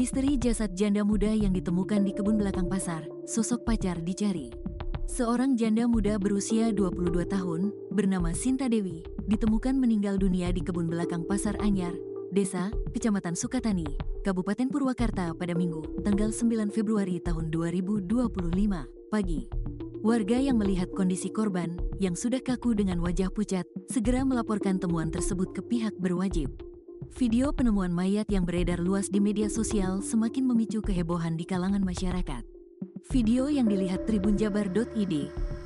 Misteri jasad janda muda yang ditemukan di kebun belakang pasar, sosok pacar dicari. Seorang janda muda berusia 22 tahun, bernama Sinta Dewi, ditemukan meninggal dunia di kebun belakang Pasar Anyar, Desa, Kecamatan Sukatani, Kabupaten Purwakarta pada Minggu, tanggal 9 Februari tahun 2025, pagi. Warga yang melihat kondisi korban, yang sudah kaku dengan wajah pucat, segera melaporkan temuan tersebut ke pihak berwajib. Video penemuan mayat yang beredar luas di media sosial semakin memicu kehebohan di kalangan masyarakat. Video yang dilihat tribunjabar.id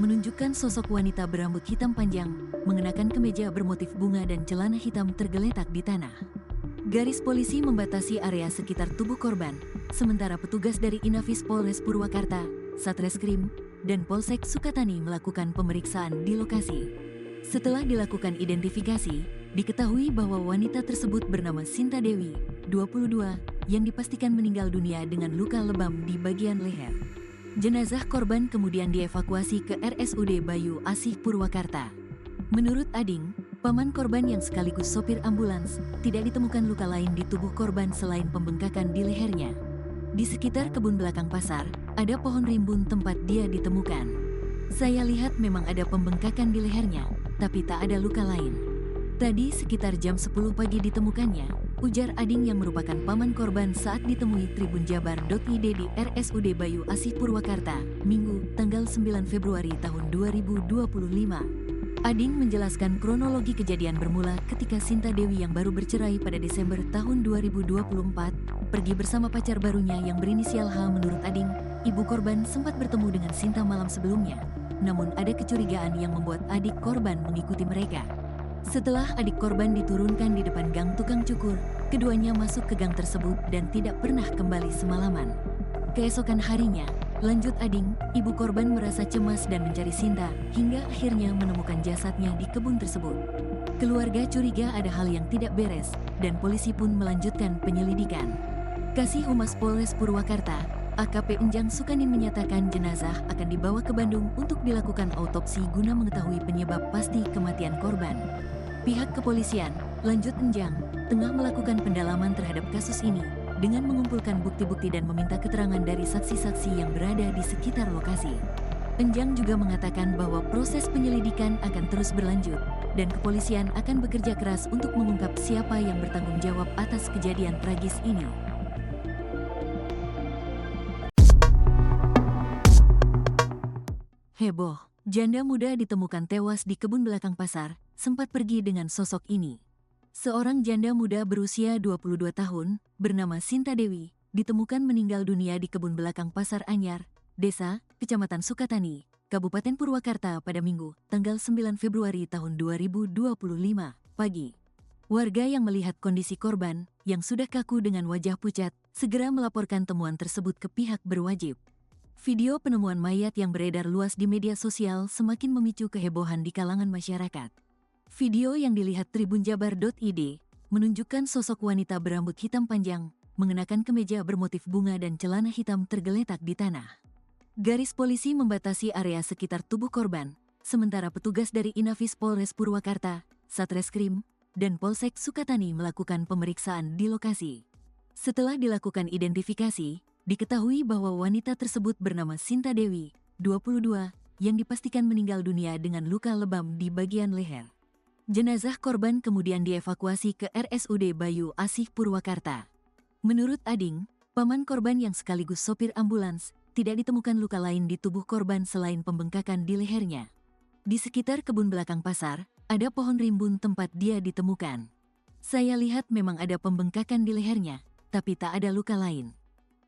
menunjukkan sosok wanita berambut hitam panjang, mengenakan kemeja bermotif bunga dan celana hitam tergeletak di tanah. Garis polisi membatasi area sekitar tubuh korban, sementara petugas dari Inafis Polres Purwakarta, Satreskrim, dan Polsek Sukatani melakukan pemeriksaan di lokasi. Setelah dilakukan identifikasi, diketahui bahwa wanita tersebut bernama Sinta Dewi, 22, yang dipastikan meninggal dunia dengan luka lebam di bagian leher. Jenazah korban kemudian dievakuasi ke RSUD Bayu Asih Purwakarta. Menurut Ading, paman korban yang sekaligus sopir ambulans, tidak ditemukan luka lain di tubuh korban selain pembengkakan di lehernya. Di sekitar kebun belakang pasar, ada pohon rimbun tempat dia ditemukan. Saya lihat memang ada pembengkakan di lehernya, tapi tak ada luka lain. Tadi sekitar jam 10 pagi ditemukannya, ujar Ading yang merupakan paman korban saat ditemui tribunjabar.id di RSUD Bayu Asih Purwakarta, Minggu, tanggal 9 Februari tahun 2025. Ading menjelaskan kronologi kejadian bermula ketika Sinta Dewi yang baru bercerai pada Desember tahun 2024, pergi bersama pacar barunya yang berinisial H. Menurut Ading, ibu korban sempat bertemu dengan Sinta malam sebelumnya, namun ada kecurigaan yang membuat adik korban mengikuti mereka. Setelah adik korban diturunkan di depan gang tukang cukur, keduanya masuk ke gang tersebut dan tidak pernah kembali semalaman. Keesokan harinya, lanjut Ading, ibu korban merasa cemas dan mencari Sinta, hingga akhirnya menemukan jasadnya di kebun tersebut. Keluarga curiga ada hal yang tidak beres, dan polisi pun melanjutkan penyelidikan. Kasih Humas Polres Purwakarta, AKP Enjang Sukanin menyatakan jenazah akan dibawa ke Bandung untuk dilakukan autopsi guna mengetahui penyebab pasti kematian korban. Pihak kepolisian, lanjut Enjang, tengah melakukan pendalaman terhadap kasus ini dengan mengumpulkan bukti-bukti dan meminta keterangan dari saksi-saksi yang berada di sekitar lokasi. Enjang juga mengatakan bahwa proses penyelidikan akan terus berlanjut dan kepolisian akan bekerja keras untuk mengungkap siapa yang bertanggung jawab atas kejadian tragis ini. Heboh, janda muda ditemukan tewas di kebun belakang pasar, sempat pergi dengan sosok ini. Seorang janda muda berusia 22 tahun, bernama Sinta Dewi, ditemukan meninggal dunia di kebun belakang Pasar Anyar, Desa, Kecamatan Sukatani, Kabupaten Purwakarta pada Minggu, tanggal 9 Februari tahun 2025, pagi. Warga yang melihat kondisi korban, yang sudah kaku dengan wajah pucat, segera melaporkan temuan tersebut ke pihak berwajib. Video penemuan mayat yang beredar luas di media sosial semakin memicu kehebohan di kalangan masyarakat. Video yang dilihat tribunjabar.id menunjukkan sosok wanita berambut hitam panjang, mengenakan kemeja bermotif bunga dan celana hitam tergeletak di tanah. Garis polisi membatasi area sekitar tubuh korban, sementara petugas dari Inafis Polres Purwakarta, Satreskrim, dan Polsek Sukatani melakukan pemeriksaan di lokasi. Setelah dilakukan identifikasi, diketahui bahwa wanita tersebut bernama Sinta Dewi, 22, yang dipastikan meninggal dunia dengan luka lebam di bagian leher. Jenazah korban kemudian dievakuasi ke RSUD Bayu Asih Purwakarta. Menurut Ading, paman korban yang sekaligus sopir ambulans, tidak ditemukan luka lain di tubuh korban selain pembengkakan di lehernya. Di sekitar kebun belakang pasar, ada pohon rimbun tempat dia ditemukan. Saya lihat memang ada pembengkakan di lehernya, tapi tak ada luka lain.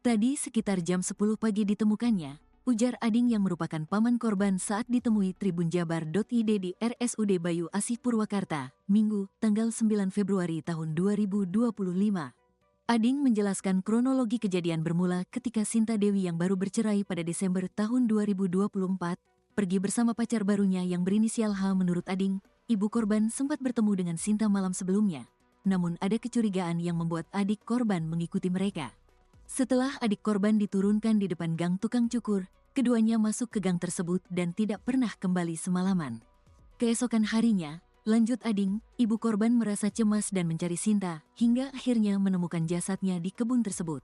Tadi sekitar jam 10 pagi ditemukannya, ujar Ading yang merupakan paman korban saat ditemui tribunjabar.id di RSUD Bayu Asih Purwakarta, Minggu, tanggal 9 Februari tahun 2025. Ading menjelaskan kronologi kejadian bermula ketika Sinta Dewi yang baru bercerai pada Desember tahun 2024, pergi bersama pacar barunya yang berinisial H. Menurut Ading, ibu korban sempat bertemu dengan Sinta malam sebelumnya, namun ada kecurigaan yang membuat adik korban mengikuti mereka. Setelah adik korban diturunkan di depan gang tukang cukur, keduanya masuk ke gang tersebut dan tidak pernah kembali semalaman. Keesokan harinya, lanjut Ading, ibu korban merasa cemas dan mencari Sinta, hingga akhirnya menemukan jasadnya di kebun tersebut.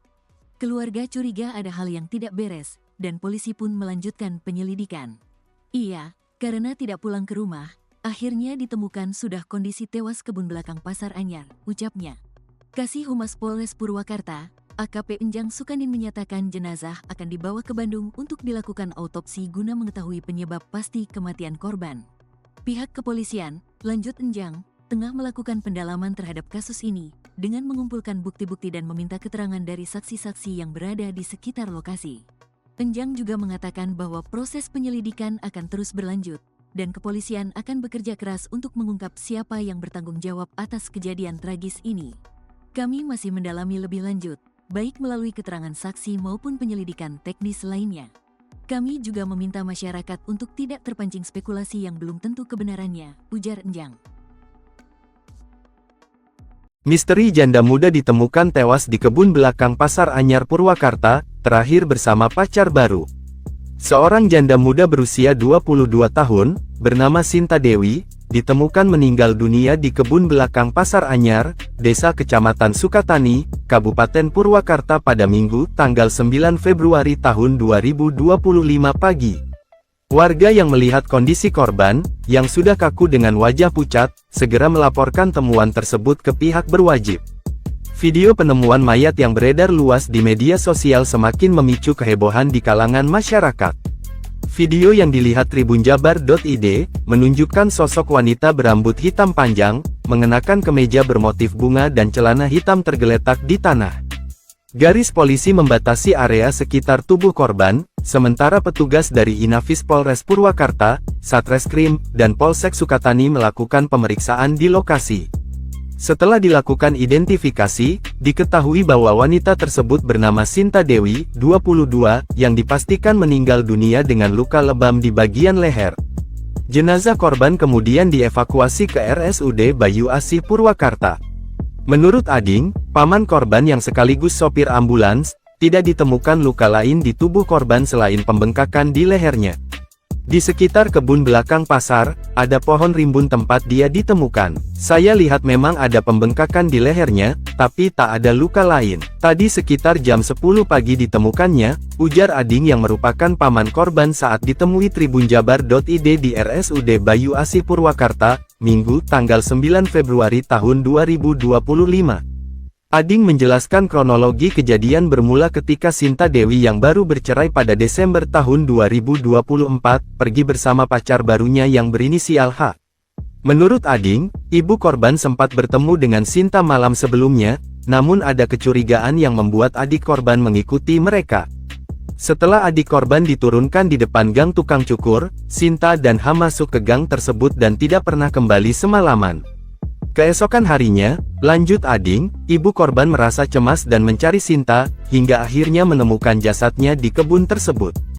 Keluarga curiga ada hal yang tidak beres, dan polisi pun melanjutkan penyelidikan. Iya, karena tidak pulang ke rumah, akhirnya ditemukan sudah kondisi tewas kebun belakang Pasar Anyar, ucapnya. Kasih Humas Polres Purwakarta, AKP Enjang Sukanin menyatakan jenazah akan dibawa ke Bandung untuk dilakukan autopsi guna mengetahui penyebab pasti kematian korban. Pihak kepolisian, lanjut Enjang, tengah melakukan pendalaman terhadap kasus ini dengan mengumpulkan bukti-bukti dan meminta keterangan dari saksi-saksi yang berada di sekitar lokasi. Enjang juga mengatakan bahwa proses penyelidikan akan terus berlanjut dan kepolisian akan bekerja keras untuk mengungkap siapa yang bertanggung jawab atas kejadian tragis ini. Kami masih mendalami lebih lanjut, baik melalui keterangan saksi maupun penyelidikan teknis lainnya. Kami juga meminta masyarakat untuk tidak terpancing spekulasi yang belum tentu kebenarannya, ujar Enjang. Misteri janda muda ditemukan tewas di kebun belakang Pasar Anyar Purwakarta, terakhir bersama pacar baru. Seorang janda muda berusia 22 tahun, bernama Sinta Dewi, ditemukan meninggal dunia di kebun belakang Pasar Anyar, Desa Kecamatan Sukatani, Kabupaten Purwakarta pada Minggu, tanggal 9 Februari tahun 2025 pagi. Warga yang melihat kondisi korban, yang sudah kaku dengan wajah pucat, segera melaporkan temuan tersebut ke pihak berwajib. Video penemuan mayat yang beredar luas di media sosial semakin memicu kehebohan di kalangan masyarakat. Video yang dilihat tribunjabar.id, menunjukkan sosok wanita berambut hitam panjang, mengenakan kemeja bermotif bunga dan celana hitam tergeletak di tanah. Garis polisi membatasi area sekitar tubuh korban, sementara petugas dari Inafis Polres Purwakarta, Satreskrim, dan Polsek Sukatani melakukan pemeriksaan di lokasi. Setelah dilakukan identifikasi, diketahui bahwa wanita tersebut bernama Sinta Dewi, 22, yang dipastikan meninggal dunia dengan luka lebam di bagian leher. Jenazah korban kemudian dievakuasi ke RSUD Bayu Asih Purwakarta. Menurut Ading, paman korban yang sekaligus sopir ambulans, tidak ditemukan luka lain di tubuh korban selain pembengkakan di lehernya. Di sekitar kebun belakang pasar, ada pohon rimbun tempat dia ditemukan. Saya lihat memang ada pembengkakan di lehernya, tapi tak ada luka lain. Tadi sekitar jam 10 pagi ditemukannya, ujar Ading yang merupakan paman korban saat ditemui tribunjabar.id di RSUD Bayu Asih Purwakarta, Minggu, tanggal 9 Februari tahun 2025. Ading menjelaskan kronologi kejadian bermula ketika Sinta Dewi yang baru bercerai pada Desember tahun 2024, pergi bersama pacar barunya yang berinisial H. Menurut Ading, ibu korban sempat bertemu dengan Sinta malam sebelumnya, namun ada kecurigaan yang membuat adik korban mengikuti mereka. Setelah adik korban diturunkan di depan gang tukang cukur, Sinta dan H masuk ke gang tersebut dan tidak pernah kembali semalaman. Keesokan harinya, lanjut Ading, ibu korban merasa cemas dan mencari Sinta, hingga akhirnya menemukan jasadnya di kebun tersebut.